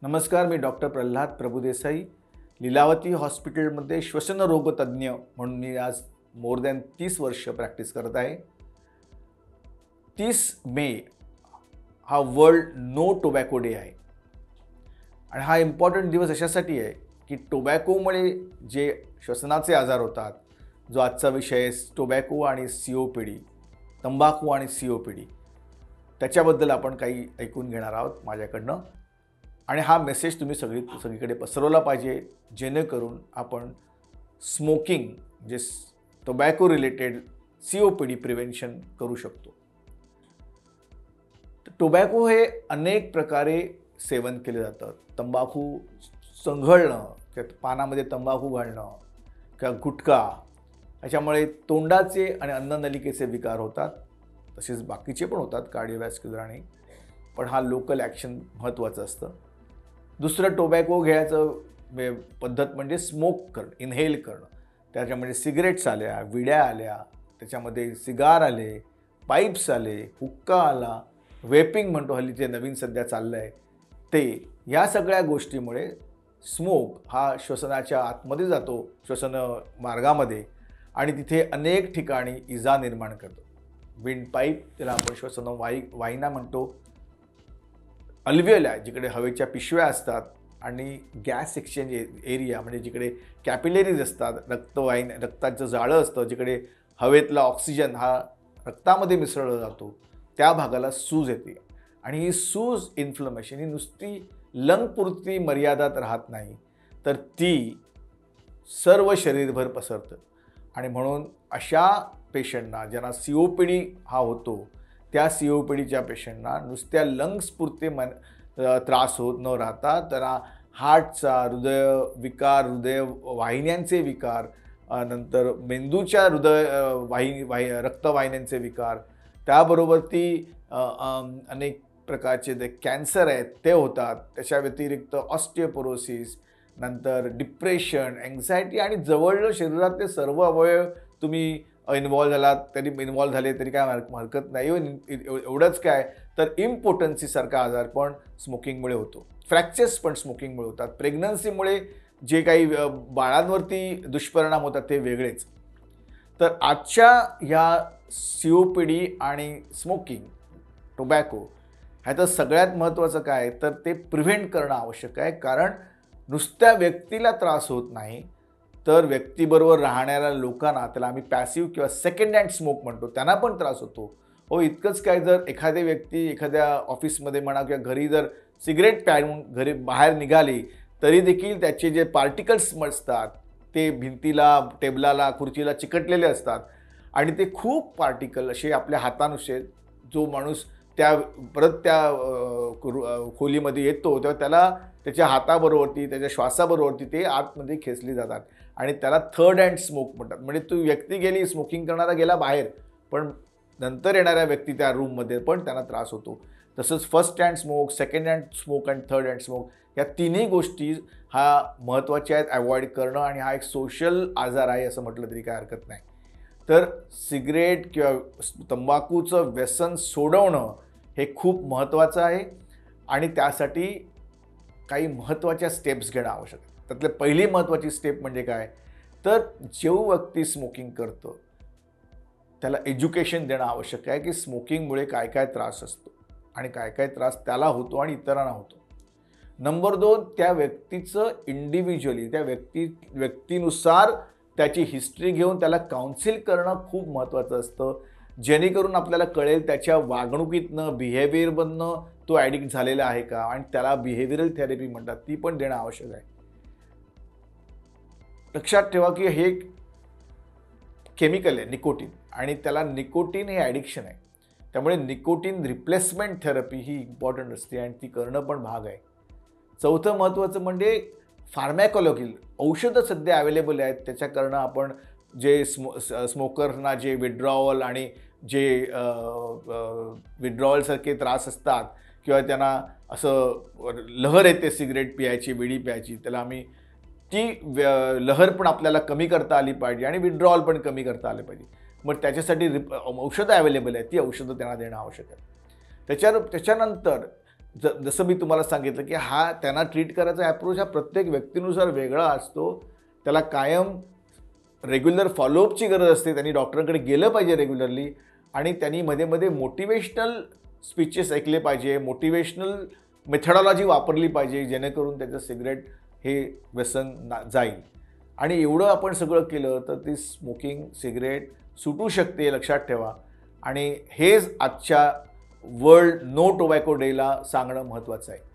नमस्कार, मी डॉक्टर प्रल्हाद प्रभुदेसाई, लीलावती हॉस्पिटलमध्ये श्वसनरोगतज्ञ म्हणून मी आज मोर दॅन 30 वर्ष प्रॅक्टिस करत आहे. 30 मे हा वर्ल्ड नो टोबॅको डे आहे आणि हा इम्पॉर्टंट दिवस अशासाठी आहे की टोबॅकोमुळे जे श्वसनाचे आजार होतात, जो आजचा विषय आहे टोबॅको आणि COPD, तंबाखू आणि COPD, त्याच्याबद्दल आपण काही ऐकून घेणार आहोत माझ्याकडनं. आणि हा मेसेज तुम्ही सगळीकडे पसरवला पाहिजे, जेणेकरून आपण स्मोकिंग जे टोबॅको रिलेटेड COPD प्रिव्हेन्शन करू शकतो. टोबॅको हे अनेक प्रकारे सेवन केले जातं. तंबाखू चंघळणं, त्यात पानामध्ये तंबाखू घालणं किंवा गुटखा, याच्यामुळे तोंडाचे आणि अन्ननलिकेचे विकार होतात. तसेच बाकीचे पण होतात, कार्डिओव्हॅस्क्युलर आणि, पण हा लोकल ॲक्शन महत्त्वाचं असतं. दुसरं टोबॅको घ्यायचं पद्धत म्हणजे स्मोक करणं, इनहेल करणं. त्याच्यामध्ये सिगरेट्स आल्या, विड्या आल्या, त्याच्यामध्ये सिगार आले, पाईप्स आले, हुक्का आला, वेपिंग म्हणतो हल्ली जे नवीन सध्या चाललं आहे ते. या सगळ्या गोष्टीमुळे स्मोक हा श्वसनाच्या आतमध्ये जातो, श्वसन मार्गामध्ये, आणि तिथे अनेक ठिकाणी इजा निर्माण करतो. विंडपाईप, त्याला आपण श्वसन वाहिना म्हणतो, अल्व्हेओला जिकडे हवेच्या पिशव्या असतात, आणि गॅस एक्सचेंज एरिया म्हणजे जिकडे कॅपिलरीज असतात, रक्ताचं जाळं असतं, जिकडे हवेतला ऑक्सिजन हा रक्तामध्ये मिसळला जातो, त्या भागाला सूज येते. आणि ही सूज, इन्फ्लमेशन ही नुसती लंगपुरती मर्यादात राहत नाही, तर ती सर्व शरीरभर पसरतं. आणि म्हणून अशा पेशंटना ज्यांना COPD हा होतो, त्या COPDच्या पेशंटना नुसत्या लंग्सपुरते त्रास होत न राहता त्यांना हार्टचा, हृदयविकार, हृदयवाहिन्यांचे विकार, नंतर मेंदूच्या रक्तवाहिन्यांचे विकार, त्याबरोबर ती अनेक प्रकारचे जे कॅन्सर आहेत ते होतात. त्याच्या व्यतिरिक्त ऑस्टिओपोरोसिस, नंतर डिप्रेशन, एन्झायटी, आणि जवळजवळ शरीरातले सर्व अवयव तुम्ही इन्व्हॉल्व झाले तरी काय हरकत नाही. एवढंच काय, तर इम्पोटन्सीसारखा आजार पण स्मोकिंगमुळे होतो. फ्रॅक्चर्स पण स्मोकिंगमुळे होतात. प्रेग्नन्सीमुळे जे काही बाळांवरती दुष्परिणाम होतात ते वेगळेच. तर आजच्या ह्या COPD आणि स्मोकिंग, टोबॅको, ह्याचं सगळ्यात महत्त्वाचं काय, तर ते प्रिव्हेंट करणं आवश्यक आहे. कारण नुसत्या व्यक्तीला त्रास होत नाही, तर व्यक्तीबरोबर राहणाऱ्या लोकांना, त्याला आम्ही पॅसिव्ह किंवा सेकंड हँड स्मोक म्हणतो, त्यांना पण त्रास होतो. इतकंच काय, जर एखादी व्यक्ती एखाद्या ऑफिसमध्ये म्हणा किंवा घरी जर सिगरेट प्यायून घरी बाहेर निघाली, तरी देखील त्याचे जे पार्टिकल्स असतात ते भिंतीला, टेबलाला, खुर्चीला चिकटलेले असतात. आणि ते खूप पार्टिकल असे आपल्या हातानुसार, जो माणूस परत त्या खोलीमध्ये येतो तेव्हा त्याला त्याच्या हाताबरोबरती, त्याच्या श्वासाबरोबरती ते आतमध्ये खेचली जातात, आणि त्याला थर्ड हँड स्मोक म्हणतात. म्हणजे तू व्यक्ती गेली, स्मोकिंग करणारा गेला बाहेर, पण नंतर येणाऱ्या व्यक्ती त्या रूममध्ये पण त्यांना त्रास होतो. तसंच first hand smoke, second hand smoke आणि थर्ड हँड स्मोक, या तिन्ही गोष्टी हा महत्त्वाच्या आहेत अवॉइड करणं. आणि हा एक सोशल आजार आहे असं म्हटलं तरी काय हरकत नाही. तर सिगरेट किंवा तंबाखूचं व्यसन सोडवणं हे खूप महत्त्वाचं आहे, आणि त्यासाठी काही महत्त्वाच्या स्टेप्स घेणं आवश्यक आहे. त्यातली पहिली महत्त्वाची स्टेप म्हणजे काय, तर जो व्यक्ती स्मोकिंग करतो त्याला एज्युकेशन देणं आवश्यक आहे की स्मोकिंगमुळे काय काय त्रास असतो आणि काय काय त्रास त्याला होतो आणि इतरांना होतो. नंबर 2, त्या व्यक्तीचं इंडिव्हिज्युअली, त्या व्यक्तीनुसार त्याची हिस्ट्री घेऊन त्याला काउन्सिल करणं खूप महत्त्वाचं असतं, जेणेकरून आपल्याला कळेल त्याच्या वागणुकीतनं, बिहेवियरमधनं तो ॲडिक्ट झालेला आहे का, आणि त्याला बिहेवियरल थेरपी म्हणतात, ती पण देणं आवश्यक आहे. लक्षात ठेवा की हे एक केमिकल आहे, निकोटीन, आणि त्याला निकोटीन हे ॲडिक्शन आहे. त्यामुळे निकोटीन रिप्लेसमेंट थेरपी ही इम्पॉर्टंट असते, आणि ती करणं पण भाग आहे. चौथं महत्त्वाचं म्हणजे फार्मॅकॉलॉजी, औषधं सध्या अवेलेबल आहेत, त्याच्या करणं आपण जे स्मोकर्सना जे विड्रॉवल आणि जे विड्रॉवलसारखे त्रास असतात, किंवा त्यांना असं लहर येते सिगरेट पियायची, बिडी प्यायची, त्याला आम्ही ती लहर पण आपल्याला कमी करता आली पाहिजे, आणि विड्रॉवल पण कमी करता आले पाहिजे. मग त्याच्यासाठी औषधं अवेलेबल आहेत, ती औषधं त्यांना देणं आवश्यक आहे. त्याच्यानंतर जसं मी तुम्हाला सांगितलं की हा त्यांना ट्रीट करायचा ॲप्रोच हा प्रत्येक व्यक्तीनुसार वेगळा असतो. त्याला कायम रेग्युलर फॉलोअपची गरज असते. त्यांनी डॉक्टरांकडे गेलं पाहिजे रेग्युलरली आणि त्यांनी मध्ये-मध्ये मोटिवेशनल स्पीचेस ऐकले पाहिजे, मोटिवेशनल मेथडॉलॉजी वापरली पाहिजे, जेणेकरून त्याचं सिगारेट हे व्यसन जाईल. आणि एवढं आपण सगळं केलं तर ती स्मोकिंग, सिगारेट सुटू शकते, लक्षात ठेवा. आणि हेच आजच्या वर्ल्ड नो टोबॅको डेला सांगणं महत्त्वाचं आहे.